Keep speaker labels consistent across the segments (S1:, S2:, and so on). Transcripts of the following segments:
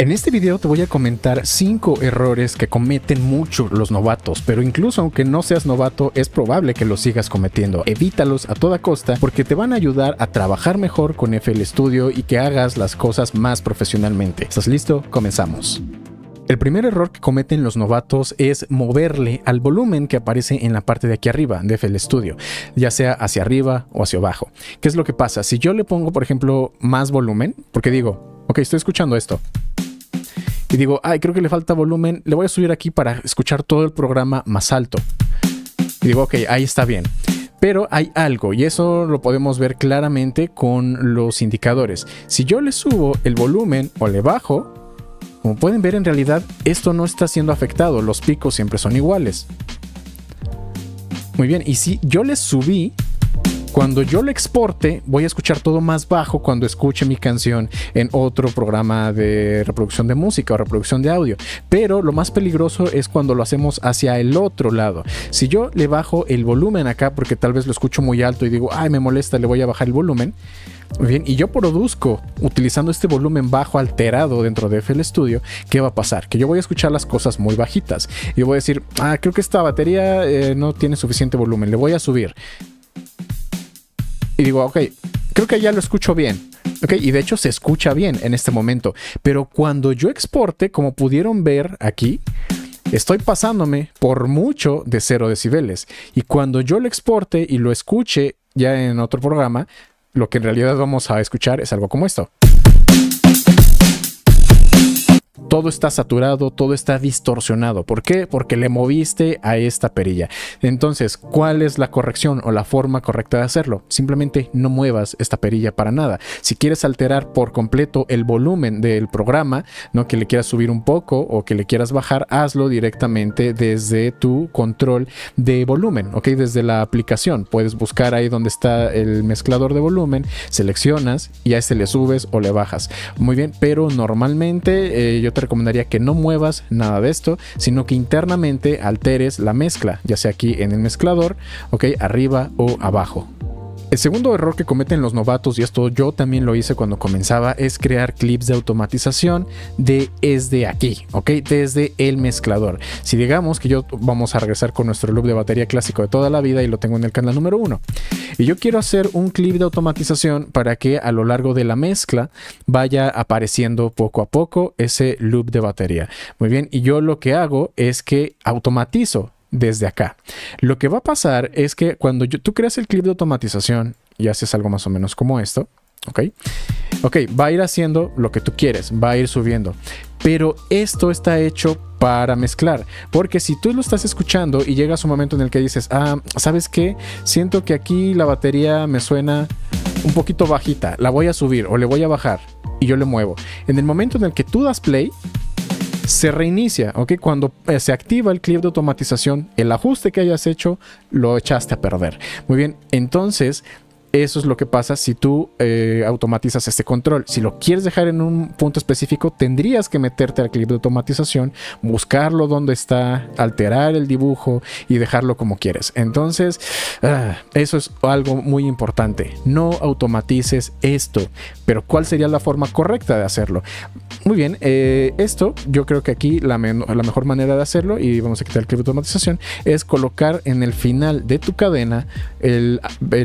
S1: En este video te voy a comentar 5 errores que cometen mucho los novatos, pero incluso aunque no seas novato es probable que los sigas cometiendo. Evítalos a toda costa porque te van a ayudar a trabajar mejor con FL Studio y que hagas las cosas más profesionalmente. ¿Estás listo? Comenzamos. El primer error que cometen los novatos es moverle al volumen que aparece en la parte de aquí arriba de FL Studio, ya sea hacia arriba o hacia abajo. ¿Qué es lo que pasa? Si yo le pongo, por ejemplo, más volumen, porque digo, ok, estoy escuchando esto, y digo, ay, creo que le falta volumen, le voy a subir aquí para escuchar todo el programa más alto. Y digo, ok, ahí está bien. Pero hay algo, y eso lo podemos ver claramente con los indicadores. Si yo le subo el volumen o le bajo, como pueden ver, en realidad esto no está siendo afectado, los picos siempre son iguales. Muy bien, y si yo le subí, cuando yo lo exporte, voy a escuchar todo más bajo cuando escuche mi canción en otro programa de reproducción de música o reproducción de audio. Pero lo más peligroso es cuando lo hacemos hacia el otro lado. Si yo le bajo el volumen acá, porque tal vez lo escucho muy alto y digo, ay, me molesta, le voy a bajar el volumen. Muy bien, y yo produzco utilizando este volumen bajo alterado dentro de FL Studio, ¿qué va a pasar? Que yo voy a escuchar las cosas muy bajitas. Y voy a decir, creo que esta batería no tiene suficiente volumen, le voy a subir. Y digo, ok, creo que ya lo escucho bien. Ok, y de hecho se escucha bien en este momento. Pero cuando yo exporte, como pudieron ver aquí, estoy pasándome por mucho de 0 decibeles. Y cuando yo lo exporte y lo escuche ya en otro programa, lo que en realidad vamos a escuchar es algo como esto. Todo está saturado, todo está distorsionado. ¿Por qué? Porque le moviste a esta perilla. Entonces, ¿cuál es la corrección o la forma correcta de hacerlo? Simplemente no muevas esta perilla para nada. Si quieres alterar por completo el volumen del programa, ¿no? Que le quieras subir un poco o que le quieras bajar, hazlo directamente desde tu control de volumen, ¿ok? Desde la aplicación. Puedes buscar ahí donde está el mezclador de volumen, seleccionas y a este le subes o le bajas. Muy bien, pero normalmente yo te recomendaría que no muevas nada de esto, sino que internamente alteres la mezcla, ya sea aquí en el mezclador, ok, arriba o abajo. El segundo error que cometen los novatos, y esto yo también lo hice cuando comenzaba, es crear clips de automatización desde aquí, ¿ok? Desde el mezclador. Si digamos que yo vamos a regresar con nuestro loop de batería clásico de toda la vida y lo tengo en el canal número 1. Y yo quiero hacer un clip de automatización para que a lo largo de la mezcla vaya apareciendo poco a poco ese loop de batería. Muy bien, y yo lo que hago es que automatizo desde acá. Lo que va a pasar es que cuando tú creas el clip de automatización y haces algo más o menos como esto, ¿ok? Ok, va a ir haciendo lo que tú quieres, va a ir subiendo. Pero esto está hecho para mezclar, porque si tú lo estás escuchando y llegas un momento en el que dices, ¿sabes qué? Siento que aquí la batería me suena un poquito bajita, la voy a subir o le voy a bajar y yo le muevo. En el momento en el que tú das play, se reinicia, ¿ok? Cuando se activa el clip de automatización, el ajuste que hayas hecho lo echaste a perder. Muy bien, entonces eso es lo que pasa si tú automatizas este control. Si lo quieres dejar en un punto específico, tendrías que meterte al clip de automatización, buscarlo donde está, alterar el dibujo y dejarlo como quieres. Entonces, eso es algo muy importante. No automatices esto. Pero ¿cuál sería la forma correcta de hacerlo? Muy bien, esto yo creo que aquí la mejor manera de hacerlo, y vamos a quitar el clip de automatización, es colocar en el final de tu cadena el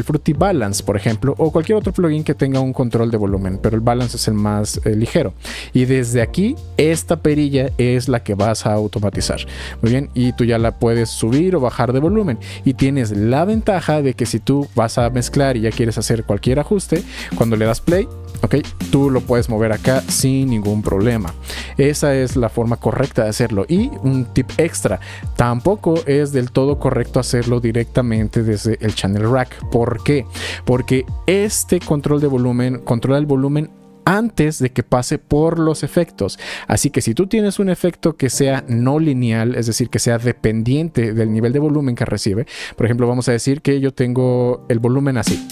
S1: Fruity Balance, por ejemplo, o cualquier otro plugin que tenga un control de volumen, pero el balance es el más ligero. Y desde aquí, esta perilla es la que vas a automatizar. Muy bien, y tú ya la puedes subir o bajar de volumen. Y tienes la ventaja de que si tú vas a mezclar y ya quieres hacer cualquier ajuste, cuando le das play, ok, tú lo puedes mover acá sin ningún problema. Esa es la forma correcta de hacerlo. Y un tip extra, tampoco es del todo correcto hacerlo directamente desde el channel rack. ¿Por qué? Porque este control de volumen controla el volumen antes de que pase por los efectos. Así que si tú tienes un efecto que sea no lineal, es decir, que sea dependiente del nivel de volumen que recibe, por ejemplo, vamos a decir que yo tengo el volumen así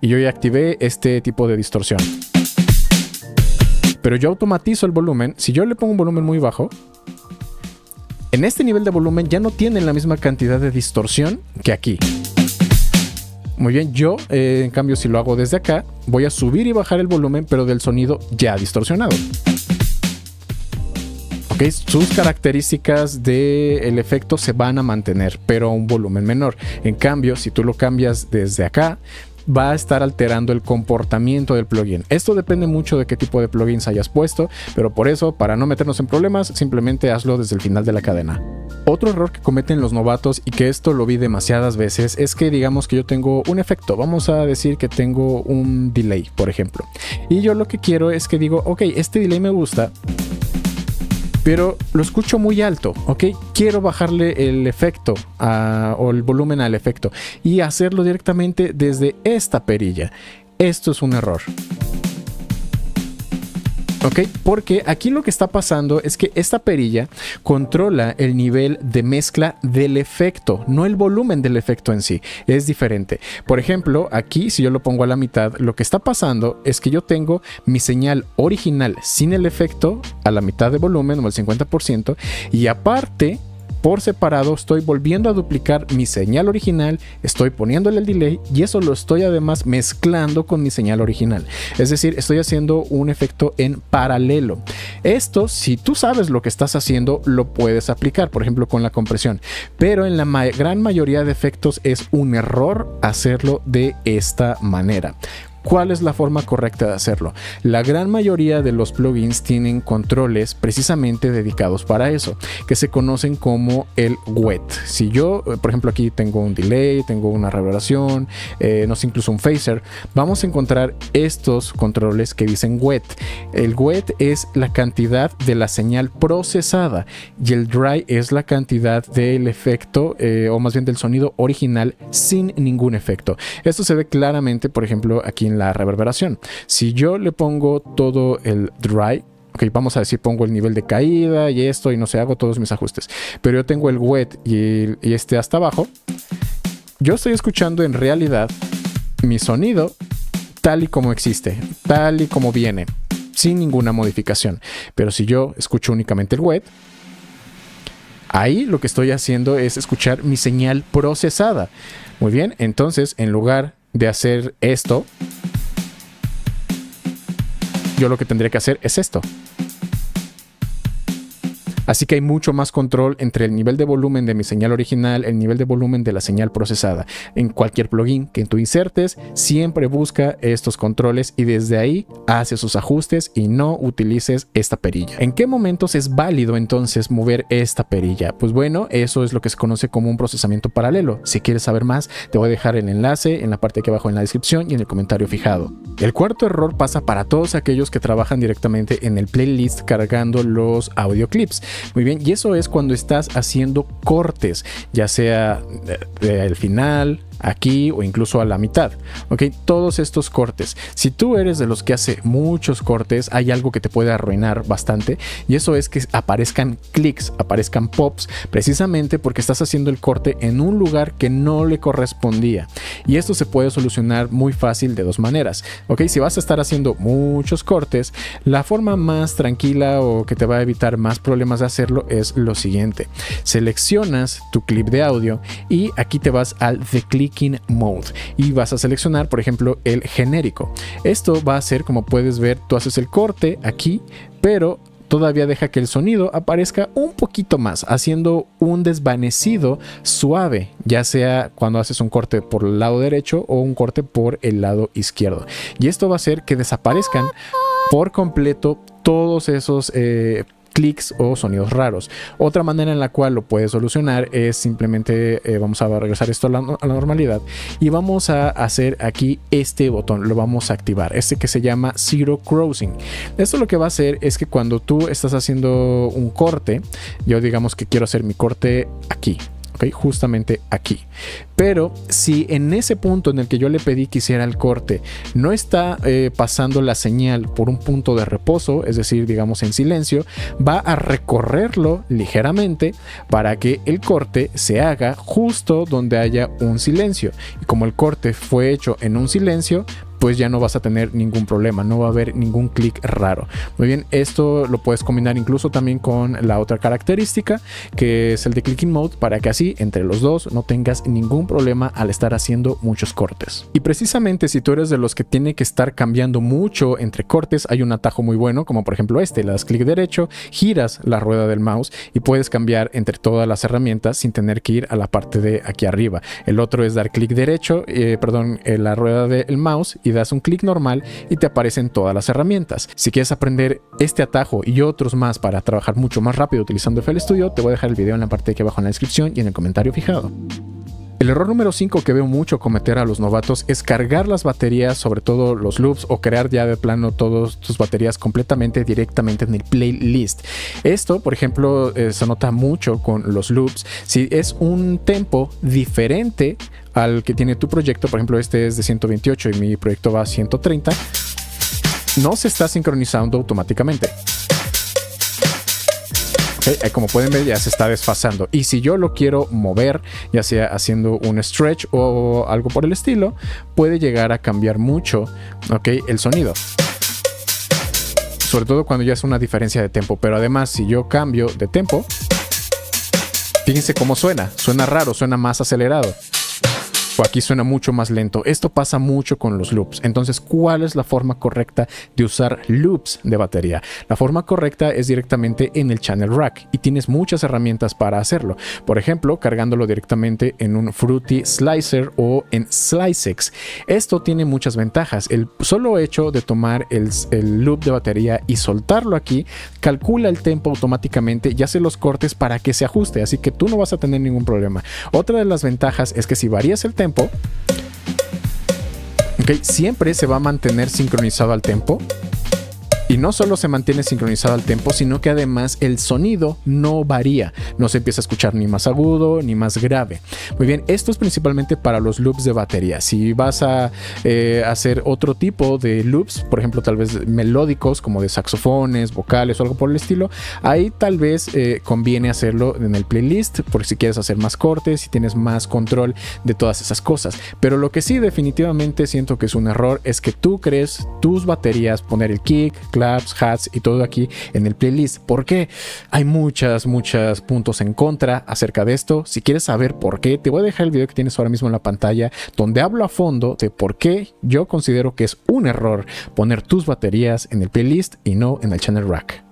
S1: y yo ya activé este tipo de distorsión, pero yo automatizo el volumen. Si yo le pongo un volumen muy bajo, en este nivel de volumen ya no tiene la misma cantidad de distorsión que aquí. Muy bien, yo en cambio si lo hago desde acá, voy a subir y bajar el volumen, pero del sonido ya distorsionado. ¿ok? Sus características del efecto se van a mantener, pero a un volumen menor. En cambio, si tú lo cambias desde acá, va a estar alterando el comportamiento del plugin. Esto depende mucho de qué tipo de plugins hayas puesto, pero por eso, para no meternos en problemas, simplemente hazlo desde el final de la cadena. Otro error que cometen los novatos, y que esto lo vi demasiadas veces, es que digamos que yo tengo un efecto, vamos a decir que tengo un delay, por ejemplo, y yo lo que quiero es que digo, ok, este delay me gusta, pero lo escucho muy alto, ¿ok? Quiero bajarle el efecto o el volumen al efecto y hacerlo directamente desde esta perilla. Esto es un error. ¿Ok? Porque aquí lo que está pasando es que esta perilla controla el nivel de mezcla del efecto, no el volumen del efecto en sí. Es diferente. Por ejemplo, aquí si yo lo pongo a la mitad, lo que está pasando es que yo tengo mi señal original sin el efecto a la mitad de volumen o el 50%, y aparte, por separado, estoy volviendo a duplicar mi señal original, estoy poniéndole el delay y eso lo estoy además mezclando con mi señal original. Es decir, estoy haciendo un efecto en paralelo. Esto, si tú sabes lo que estás haciendo, lo puedes aplicar, por ejemplo, con la compresión. Pero en la gran mayoría de efectos es un error hacerlo de esta manera. ¿Cuál es la forma correcta de hacerlo? La gran mayoría de los plugins tienen controles precisamente dedicados para eso, que se conocen como el wet. Si yo, por ejemplo, aquí tengo un delay, tengo una reverberación, no sé, incluso un phaser, vamos a encontrar estos controles que dicen wet. El wet es la cantidad de la señal procesada y el dry es la cantidad del efecto, o más bien del sonido original sin ningún efecto. Esto se ve claramente, por ejemplo, aquí en la reverberación. Si yo le pongo todo el dry, ok, vamos a decir, pongo el nivel de caída y esto, y no sé, hago todos mis ajustes, pero yo tengo el wet y este hasta abajo, yo estoy escuchando en realidad mi sonido tal y como existe, tal y como viene, sin ninguna modificación. Pero si yo escucho únicamente el wet, ahí lo que estoy haciendo es escuchar mi señal procesada. Muy bien, entonces en lugar de hacer esto, yo lo que tendría que hacer es esto. Así que hay mucho más control entre el nivel de volumen de mi señal original, el nivel de volumen de la señal procesada. En cualquier plugin que tú insertes, siempre busca estos controles y desde ahí hace sus ajustes y no utilices esta perilla. ¿En qué momentos es válido entonces mover esta perilla? Pues bueno, eso es lo que se conoce como un procesamiento paralelo. Si quieres saber más, te voy a dejar el enlace en la parte de aquí abajo en la descripción y en el comentario fijado. El cuarto error pasa para todos aquellos que trabajan directamente en el playlist cargando los audio clips. Muy bien, y eso es cuando estás haciendo cortes, ya sea del final, aquí o incluso a la mitad, ok, todos estos cortes. Si tú eres de los que hace muchos cortes, hay algo que te puede arruinar bastante, y eso es que aparezcan clics, aparezcan pops, precisamente porque estás haciendo el corte en un lugar que no le correspondía, y esto se puede solucionar muy fácil de dos maneras, ok. Si vas a estar haciendo muchos cortes, la forma más tranquila o que te va a evitar más problemas de hacerlo es lo siguiente: seleccionas tu clip de audio y aquí te vas al declicking mode y vas a seleccionar, por ejemplo, el genérico. Esto va a ser, como puedes ver, tú haces el corte aquí, pero todavía deja que el sonido aparezca un poquito más, haciendo un desvanecido suave, ya sea cuando haces un corte por el lado derecho o un corte por el lado izquierdo. Y esto va a hacer que desaparezcan por completo todos esos clics o sonidos raros. Otra manera en la cual lo puedes solucionar es simplemente vamos a regresar esto a la normalidad y vamos a hacer aquí este botón, lo vamos a activar, este que se llama Zero Crossing. Esto lo que va a hacer es que cuando tú estás haciendo un corte, yo digamos que quiero hacer mi corte aquí, ok, justamente aquí, pero si en ese punto en el que yo le pedí que hiciera el corte no está pasando la señal por un punto de reposo, es decir, digamos en silencio, va a recorrerlo ligeramente para que el corte se haga justo donde haya un silencio, y como el corte fue hecho en un silencio, pues ya no vas a tener ningún problema, no va a haber ningún clic raro. Muy bien, esto lo puedes combinar incluso también con la otra característica, que es el de clicking mode, para que así entre los dos no tengas ningún problema al estar haciendo muchos cortes. Y precisamente si tú eres de los que tiene que estar cambiando mucho entre cortes, hay un atajo muy bueno, como por ejemplo este: le das clic derecho, giras la rueda del mouse y puedes cambiar entre todas las herramientas sin tener que ir a la parte de aquí arriba. El otro es dar clic derecho, la rueda del mouse, y das un clic normal y te aparecen todas las herramientas. Si quieres aprender este atajo y otros más para trabajar mucho más rápido utilizando FL Studio, te voy a dejar el video en la parte de aquí abajo en la descripción y en el comentario fijado. El error número 5 que veo mucho cometer a los novatos es cargar las baterías, sobre todo los loops, o crear ya de plano todas tus baterías completamente directamente en el playlist. Esto, por ejemplo, se nota mucho con los loops. Si es un tempo diferente al que tiene tu proyecto, por ejemplo este es de 128 y mi proyecto va a 130, no se está sincronizando automáticamente. Como pueden ver, ya se está desfasando, y si yo lo quiero mover, ya sea haciendo un stretch o algo por el estilo, puede llegar a cambiar mucho, el sonido, sobre todo cuando ya es una diferencia de tempo. Pero además, si yo cambio de tempo, fíjense cómo suena raro, suena más acelerado, o aquí suena mucho más lento. Esto pasa mucho con los loops. Entonces, ¿cuál es la forma correcta de usar loops de batería? La forma correcta es directamente en el Channel Rack, y tienes muchas herramientas para hacerlo. Por ejemplo, cargándolo directamente en un Fruity Slicer o en SliceX. Esto tiene muchas ventajas. El solo hecho de tomar el loop de batería y soltarlo aquí, calcula el tempo automáticamente y hace los cortes para que se ajuste, así que tú no vas a tener ningún problema. Otra de las ventajas es que si varías el tempo, siempre se va a mantener sincronizado al tempo. Y no solo se mantiene sincronizado al tempo, sino que además el sonido no varía, no se empieza a escuchar ni más agudo ni más grave. Muy bien, esto es principalmente para los loops de batería. Si vas a hacer otro tipo de loops, por ejemplo tal vez melódicos, como de saxofones, vocales o algo por el estilo, ahí tal vez conviene hacerlo en el playlist, porque si quieres hacer más cortes, si tienes más control de todas esas cosas. Pero lo que sí definitivamente siento que es un error es que tú crees tus baterías, poner el kick, claps, hats y todo aquí en el playlist. ¿Por qué? Hay muchos puntos en contra acerca de esto. Si quieres saber por qué, te voy a dejar el video que tienes ahora mismo en la pantalla, donde hablo a fondo de por qué yo considero que es un error poner tus baterías en el playlist y no en el Channel Rack.